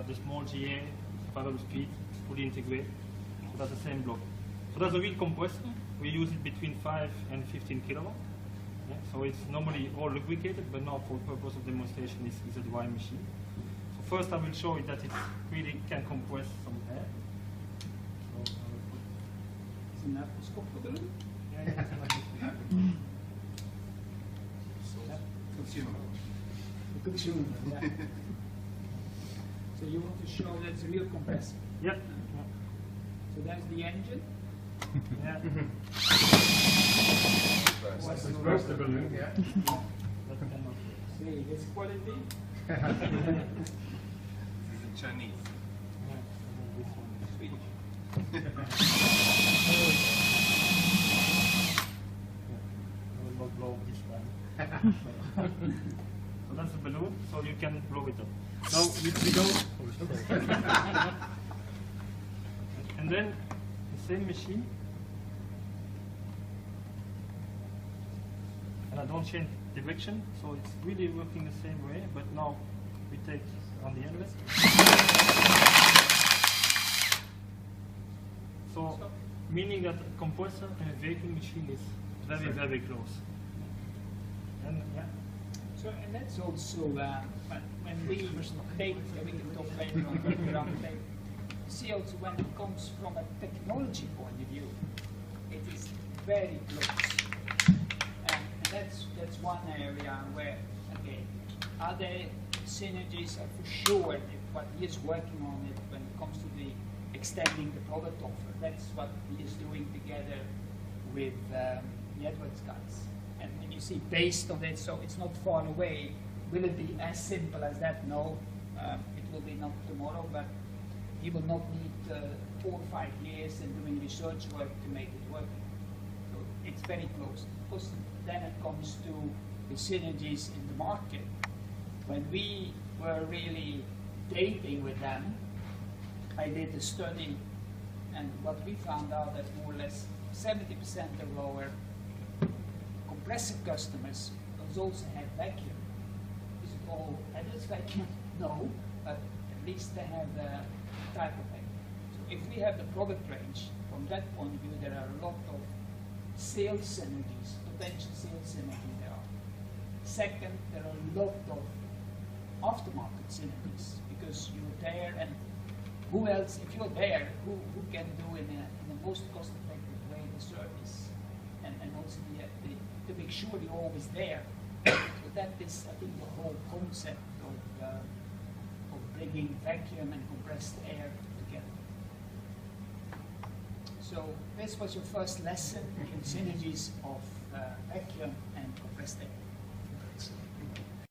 the small GA, variable speed, fully integrated. So that's the same block. So that's a real compressor. We use it between 5 and 15 kilowatt. Yeah, so it's normally all lubricated, but now for purpose of demonstration is a dry machine. So first I will show you that it really can compress some air. So Isn't that what's called for the consumable, yeah. So you want to show that it's a real compressor? Yeah. So that's the engine? Yeah. What's the first balloon? Yeah. See, this quality? This is in Chinese. Swedish. I will not blow this one. So that's a balloon, so you can blow it up. Now we go. And then the same machine. And I don't change direction, so it's really working the same way, but now we take on the inlet. So, meaning that a compressor and a vacuum machine is very, very close. And yeah. So, and that's also when we take, we can talk later on around the table. See also when it comes from a technology point of view, it is very close. And that's one area where, again, are there synergies? For sure, what he is working on it when it comes to the extending the product offer. That's what he is doing together with the Edwards guys. And you see, based on it, so it's not far away. Will it be as simple as that? No, it will be not tomorrow, but he will not need 4 or 5 years and doing research work to make it work. So it's very close. Because then it comes to the synergies in the market. When we were really dating with them, I did a study, and what we found out that more or less 70% of our compressor customers also have vacuum. Is it all Edwards vacuum? No, but at least they have the type of vacuum. So if we have the product range, from that point of view, there are a lot of sales synergies, potential sales synergy there are. Second, there are a lot of aftermarket synergies, because you're there, and who else, if you're there, who can do in the most cost-effective way the service, and also to make sure you're always there. So that is, I think, the whole concept of bringing vacuum and compressed air together. So this was your first lesson in synergies of vacuum and compressed air.